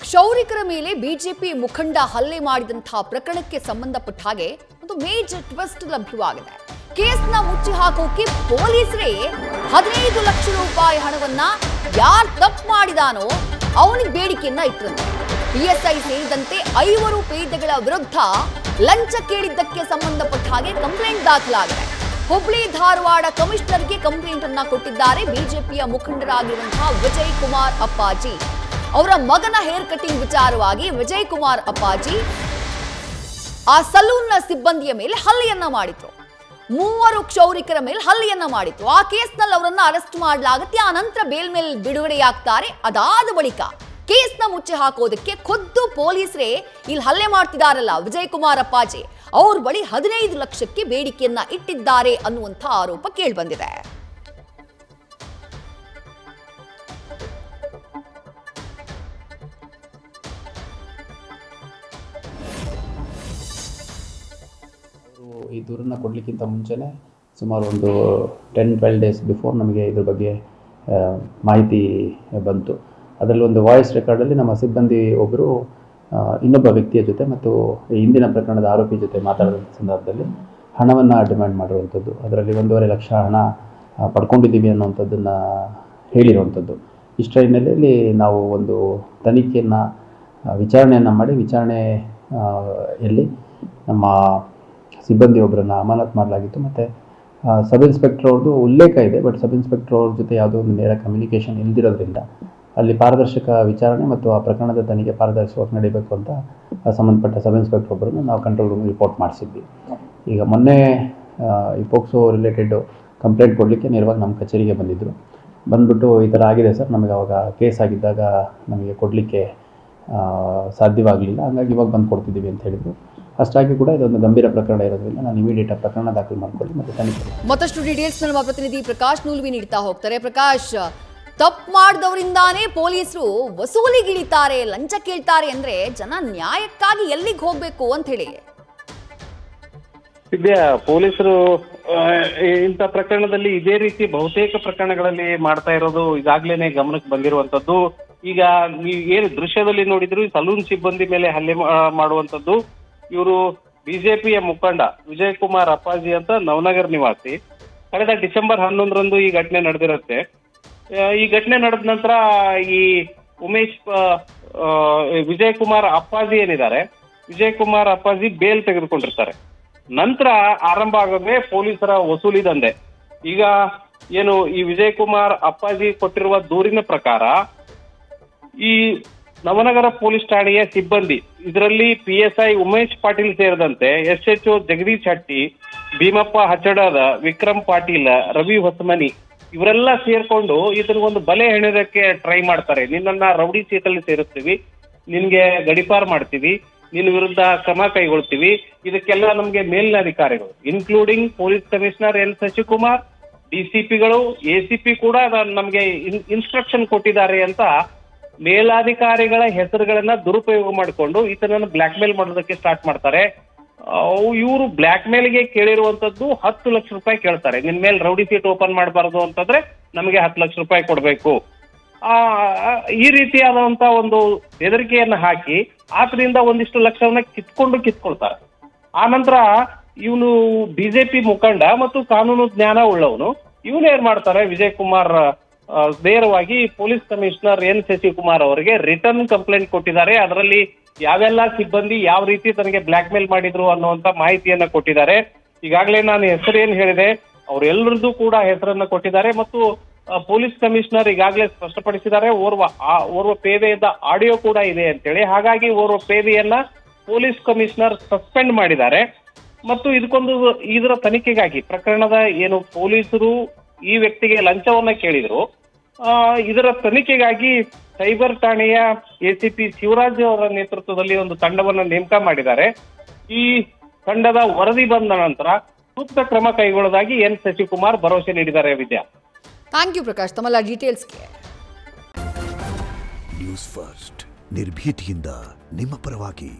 ಕ್ಷೌರಿಕರ ಮೇಲೆ ಬಿಜೆಪಿ ಮುಖಂಡ ಹಲ್ಲೆ ಮಾಡಿದಂತಹ ಪ್ರಕರಣಕ್ಕೆ ಸಂಬಂಧಪಟ್ಟ ಹಾಗೆ ಒಂದು ಮೇಜರ್ ಟ್ವಿಸ್ಟ್ ಲಭ್ಯವಾಗಿದೆ. ಕೇಸ್ನ ಮುಚ್ಚಿ ಹಾಕೋಕೆ ಪೊಲೀಸರೇ 15 ಲಕ್ಷ ರೂಪಾಯಿ ಹಣವನ್ನ ಯಾರು ತಪ್ಪು ಮಾಡಿದಾನೋ ಅವನಿಗೆ ಬೇಡಿಕೆಯನ್ನ ಇಟ್ಟರಂತೆ. ಪಿಎಸ್ಐ ಸೇರಿದಂತೆ 5 ಪೇದೆಗಳ ವಿರುದ್ಧ ಲಂಚ ಕೇಳಿದ್ದಕ್ಕೆ ಸಂಬಂಧಪಟ್ಟ ಹಾಗೆ ಕಂಪ್ಲೇಂಟ್ ದಾಖಲಾಗಿದೆ. ಹುಬ್ಳಿ ಧಾರವಾಡ ಕಮಿಷನರ್ಗೆ ಕಂಪ್ಲೇಂಟ್ ಅನ್ನ ಕೊಟ್ಟಿದ್ದಾರೆ ಬಿಜೆಪಿಯ ಮುಖಂಡರಾಗಿರುವಂತಹ ವಿಜಯ್ ಕುಮಾರ್ ಅಪ್ಪಾಜಿ. ಅವರ ಮಗನ ಹೇರ್ ಕಟಿಂಗ್ ವಿಚಾರವಾಗಿ ವಿಜಯ್ ಕುಮಾರ್ ಅಪ್ಪಾಜಿ ಆ ಸಲೂನ್ನ ಸಿಬ್ಬಂದಿಯ ಮೇಲೆ ಹಲ್ಲೆಯನ್ನ ಮಾಡಿದ್ರು. 3 ಕ್ಷೌರಿಕರ ಮೇಲೆ ಹಲ್ಲೆಯನ್ನ ಮಾಡಿದ್ರು. ಆ ಕೇಸ್ನಲ್ಲಿ ಅವರನ್ನ ಅರೆಸ್ಟ್ ಮಾಡಲಾಗುತ್ತೆ. ಆ ನಂತರ ಬೇಲ್ ಮೇಲೆ ಬಿಡುಗಡೆಯಾಗ್ತಾರೆ. ಅದಾದ ಬಳಿಕ ಕೇಸ್ನ ಮುಚ್ಚಿ ಹಾಕೋದಕ್ಕೆ ಖುದ್ದು ಪೊಲೀಸರೇ ಇಲ್ಲಿ ಹಲ್ಲೆ ಮಾಡ್ತಿದಾರಲ್ಲ ವಿಜಯ್ ಕುಮಾರ್ ಅಪ್ಪಾಜಿ ಅವ್ರ ಬಳಿ 15 ಲಕ್ಷಕ್ಕೆ ಬೇಡಿಕೆಯನ್ನ ಇಟ್ಟಿದ್ದಾರೆ ಅನ್ನುವಂಥ ಆರೋಪ ಕೇಳಿಬಂದಿದೆ. ಈ ದೂರನ್ನು ಕೊಡಲಿಕ್ಕಿಂತ ಮುಂಚೆನೇ ಸುಮಾರು ಒಂದು 10-12 ಡೇಸ್ ಬಿಫೋರ್ ನಮಗೆ ಇದ್ರ ಬಗ್ಗೆ ಮಾಹಿತಿ ಬಂತು. ಅದರಲ್ಲಿ ಒಂದು ವಾಯ್ಸ್ ರೆಕಾರ್ಡಲ್ಲಿ ನಮ್ಮ ಸಿಬ್ಬಂದಿ ಒಬ್ಬರು ಇನ್ನೊಬ್ಬ ವ್ಯಕ್ತಿಯ ಜೊತೆ ಮತ್ತು ಹಿಂದಿನ ಪ್ರಕರಣದ ಆರೋಪಿ ಜೊತೆ ಮಾತಾಡಿದ ಸಂದರ್ಭದಲ್ಲಿ ಹಣವನ್ನು ಡಿಮ್ಯಾಂಡ್ ಮಾಡಿರುವಂಥದ್ದು, ಅದರಲ್ಲಿ 1.5 ಲಕ್ಷ ಹಣ ಪಡ್ಕೊಂಡಿದ್ದೀವಿ ಅನ್ನುವಂಥದ್ದನ್ನು ಹೇಳಿರುವಂಥದ್ದು. ಇಷ್ಟರ ಹಿನ್ನೆಲೆಯಲ್ಲಿ ನಾವು ಒಂದು ತನಿಖೆಯನ್ನು ವಿಚಾರಣೆಯನ್ನು ಮಾಡಿ ವಿಚಾರಣೆಯಲ್ಲಿ ನಮ್ಮ ಸಿಬ್ಬಂದಿ ಒಬ್ಬರನ್ನು ಅಮಾನತು ಮಾಡಲಾಗಿತ್ತು. ಮತ್ತು ಸಬ್ ಇನ್ಸ್ಪೆಕ್ಟರ್ ಅವ್ರದ್ದು ಉಲ್ಲೇಖ ಇದೆ, ಬಟ್ ಸಬ್ ಇನ್ಸ್ಪೆಕ್ಟರ್ ಅವ್ರ ಜೊತೆ ಯಾವುದೋ ಒಂದು ನೇರ ಕಮ್ಯುನಿಕೇಷನ್ ಇಲ್ದಿರೋದ್ರಿಂದ ಅಲ್ಲಿ ಪಾರದರ್ಶಕ ವಿಚಾರಣೆ ಮತ್ತು ಆ ಪ್ರಕರಣದ ತನಿಖೆ ಪಾರದರ್ಶಕವಾಗಿ ನಡೀಬೇಕು ಅಂತ ಸಂಬಂಧಪಟ್ಟ ಸಬ್ ಇನ್ಸ್ಪೆಕ್ಟರ್ ಒಬ್ಬರನ್ನು ನಾವು ಕಂಟ್ರೋಲ್ ರೂಮ್ ರಿಪೋರ್ಟ್ ಮಾಡಿಸಿದ್ವಿ. ಈಗ ಮೊನ್ನೆ ಈ ಪೋಕ್ಸೋ ರಿಲೇಟೆಡ್ ಕಂಪ್ಲೇಂಟ್ ಕೊಡಲಿಕ್ಕೆ ನೇರವಾಗಿ ನಮ್ಮ ಕಚೇರಿಗೆ ಬಂದುಬಿಟ್ಟು ಈ ಥರ ಆಗಿದೆ ಸರ್, ನಮಗೆ ಅವಾಗ ಕೇಸ್ ಆಗಿದ್ದಾಗ ನಮಗೆ ಕೊಡಲಿಕ್ಕೆ ಸಾಧ್ಯವಾಗಲಿಲ್ಲ, ಹಾಗಾಗಿ ಇವಾಗ ಬಂದು ಕೊಡ್ತಿದ್ದೀವಿ ಅಂತ ಹೇಳಿದರು. ಅಷ್ಟಾಗಿ ಕೂಡ ಇದೊಂದು ಗಂಭೀರ ಪ್ರಕರಣ ಇರೋದ್ರಿಂದ ನಾನು ಇಮಿಡಿಯೇಟ್ ಆ ಪ್ರಕರಣ ದಾಖಲು ಮಾಡಿಕೊಳ್ಳಿ ಮತ್ತು ತನಿಖೆ. ಮತ್ತಷ್ಟು ಡೀಟೇಲ್ಸ್ ನಮ್ಮ ಪ್ರತಿನಿಧಿ ಪ್ರಕಾಶ್ ನೂಲ್ವಿ ನೀಡ್ತಾ ಹೋಗ್ತಾರೆ. ಪ್ರಕಾಶ್, ತಪ್ಪು ಮಾಡಿದವರಿಂದಾನೇ ಪೊಲೀಸರು ವಸೂಲಿಗಿಳಿತಾರೆ, ಲಂಚ ಕೇಳ್ತಾರೆ ಅಂದ್ರೆ ಜನ ನ್ಯಾಯಕ್ಕಾಗಿ ಎಲ್ಲಿಗೆ ಹೋಗ್ಬೇಕು ಅಂತ ಹೇಳಿ ಪೊಲೀಸರು ಇಂಥ ಪ್ರಕರಣದಲ್ಲಿ ಇದೇ ರೀತಿ ಬಹುತೇಕ ಪ್ರಕರಣಗಳಲ್ಲಿ ಮಾಡ್ತಾ ಇರೋದು ಈಗಾಗ್ಲೇನೆ ಗಮನಕ್ಕೆ ಬಂದಿರುವಂತದ್ದು. ಈಗ ನೀವು ಏನು ದೃಶ್ಯದಲ್ಲಿ ನೋಡಿದ್ರು ಸಲೂನ್ ಸಿಬ್ಬಂದಿ ಮೇಲೆ ಹಲ್ಲೆ ಮಾಡುವಂತದ್ದು. ಇವರು ಬಿಜೆಪಿಯ ಮುಖಂಡ ವಿಜಯ್ ಕುಮಾರ್ ಅಪ್ಪಾಜಿ ಅಂತ ನವನಗರ್ ನಿವಾಸಿ. ಕಳೆದ ಡಿಸೆಂಬರ್ 11ರಂದು ಈ ಘಟನೆ ನಡೆದಿರುತ್ತೆ. ಈ ಘಟನೆ ನಡೆದ ನಂತರ ಈ ವಿಜಯ್ ಕುಮಾರ್ ಅಪ್ಪಾಜಿ ಏನಿದ್ದಾರೆ, ವಿಜಯ್ ಕುಮಾರ್ ಅಪ್ಪಾಜಿ ಬೇಲ್ ತೆಗೆದುಕೊಂಡಿರ್ತಾರೆ. ನಂತರ ಆರಂಭ ಆಗೋದೇ ಪೊಲೀಸರ ವಸೂಲಿ ದಂಧೆ. ಈಗ ಏನು ಈ ವಿಜಯ್ ಕುಮಾರ್ ಅಪ್ಪಾಜಿ ಕೊಟ್ಟಿರುವ ದೂರಿನ ಪ್ರಕಾರ ಈ ನವನಗರ ಪೊಲೀಸ್ ಠಾಣೆಯ ಸಿಬ್ಬಂದಿ, ಇದರಲ್ಲಿ PSI ಉಮೇಶ್ ಪಾಟೀಲ್ ಸೇರಿದಂತೆ SHO ಜಗದೀಶ್ ಹಟ್ಟಿ, ಭೀಮಪ್ಪ ಹಚ್ಚಡದ, ವಿಕ್ರಮ್ ಪಾಟೀಲ್, ರವಿ ಹೊಸಮನಿ ಇವರೆಲ್ಲ ಸೇರ್ಕೊಂಡು ಇದನ್ನ ಒಂದು ಬಲೆ ಹೆಣೆಯೋದಕ್ಕೆ ಟ್ರೈ ಮಾಡ್ತಾರೆ. ನಿನ್ನನ್ನ ರೌಡಿ ಚೀಟಲ್ಲಿ ಸೇರಿಸ್ತೀವಿ, ನಿನ್ಗೆ ಗಡಿಪಾರ್ ಮಾಡ್ತೀವಿ, ನಿನ್ನ ವಿರುದ್ಧ ಕ್ರಮ ಕೈಗೊಳ್ತೀವಿ. ಇದಕ್ಕೆಲ್ಲ ನಮ್ಗೆ ಮೇಲಿನ ಅಧಿಕಾರಿಗಳು including police commissioner N Shashikumar, DCPಗಳು, ACP ಕೂಡ ನಮ್ಗೆ ಇನ್ಸ್ಟ್ರಕ್ಷನ್ ಕೊಟ್ಟಿದ್ದಾರೆ ಅಂತ ಮೇಲಾಧಿಕಾರಿಗಳ ಹೆಸರುಗಳನ್ನ ದುರುಪಯೋಗ ಮಾಡಿಕೊಂಡು ಈತನನ್ನು ಬ್ಲಾಕ್ ಮೇಲ್ ಮಾಡೋದಕ್ಕೆ ಸ್ಟಾರ್ಟ್ ಮಾಡ್ತಾರೆ. ಇವರು ಬ್ಲಾಕ್ ಮೇಲ್ಗೆ ಕೇಳಿರುವಂತದ್ದು 10 ಲಕ್ಷ ರೂಪಾಯಿ ಕೇಳ್ತಾರೆ. ನಿನ್ ಮೇಲೆ ರೌಡಿ ಸೀಟ್ ಓಪನ್ ಮಾಡಬಾರ್ದು ಅಂತಂದ್ರೆ ನಮಗೆ 10 ಲಕ್ಷ ರೂಪಾಯಿ ಕೊಡ್ಬೇಕು. ಈ ರೀತಿಯಾದಂತ ಒಂದು ಬೆದರಿಕೆಯನ್ನ ಹಾಕಿ ಆತರಿಂದ ಒಂದಿಷ್ಟು ಲಕ್ಷವನ್ನ ಕಿತ್ಕೊಳ್ತಾರೆ. ಆ ನಂತರ ಇವನು ಬಿಜೆಪಿ ಮುಖಂಡ ಮತ್ತು ಕಾನೂನು ಜ್ಞಾನ ಉಳ್ಳವನು, ಇವನು ಏನ್ ಮಾಡ್ತಾರೆ, ವಿಜಯ್ ಕುಮಾರ್ ನೇರವಾಗಿ ಪೊಲೀಸ್ ಕಮಿಷನರ್ N ಶಶಿಕುಮಾರ್ ಅವರಿಗೆ ರಿಟರ್ನ್ ಕಂಪ್ಲೇಂಟ್ ಕೊಟ್ಟಿದ್ದಾರೆ. ಅದರಲ್ಲಿ ಯಾವೆಲ್ಲ ಸಿಬ್ಬಂದಿ ಯಾವ ರೀತಿ ತನಗೆ ಬ್ಲಾಕ್ ಮೇಲ್ ಮಾಡಿದ್ರು ಅನ್ನುವಂತ ಮಾಹಿತಿಯನ್ನ ಕೊಟ್ಟಿದ್ದಾರೆ. ಈಗಾಗಲೇ ನಾನು ಹೆಸರೇನು ಹೇಳಿದೆ ಅವರೆಲ್ಲರದ್ದು ಕೂಡ ಹೆಸರನ್ನ ಕೊಟ್ಟಿದ್ದಾರೆ ಮತ್ತು ಪೊಲೀಸ್ ಕಮಿಷನರ್ ಈಗಾಗಲೇ ಸ್ಪಷ್ಟಪಡಿಸಿದ್ದಾರೆ ಓರ್ವ ಪೇದೆಯಿಂದ ಆಡಿಯೋ ಕೂಡ ಇದೆ ಅಂತೇಳಿ. ಹಾಗಾಗಿ ಓರ್ವ ಪೇದೆಯನ್ನ ಪೊಲೀಸ್ ಕಮಿಷನರ್ ಸಸ್ಪೆಂಡ್ ಮಾಡಿದ್ದಾರೆ. ಮತ್ತು ಇದರ ತನಿಖೆಗಾಗಿ ಪ್ರಕರಣದ ಏನು ಪೊಲೀಸರು ಈ ವ್ಯಕ್ತಿಗೆ ಲಂಚವನ್ನ ಕೇಳಿದ್ರು, ಇದರ ತನಿಖೆಗಾಗಿ ಸೈಬರ್ ಠಾಣೆಯ ACP ಶಿವರಾಜ್ ಅವರ ನೇತೃತ್ವದಲ್ಲಿ ಒಂದು ತಂಡವನ್ನ ನೇಮಕ ಮಾಡಿದ್ದಾರೆ. ಈ ತಂಡದ ವರದಿ ಬಂದ ನಂತರ ಸೂಕ್ತ ಕ್ರಮ ಕೈಗೊಳ್ಳೋದಾಗಿ N ಶಶಿಕುಮಾರ್ ಭರವಸೆ ನೀಡಿದ್ದಾರೆ. ವಿದ್ಯಾ, ಥ್ಯಾಂಕ್ ಯು ಪ್ರಕಾಶ್ ತಮ್ಮೆಲ್ಲ ಡೀಟೇಲ್ಸ್ಗೆ. ನ್ಯೂಸ್ ಫಸ್ಟ್ ನಿರ್ಭೀತಿಯಿಂದ ನಿಮ್ಮ ಪರವಾಗಿ.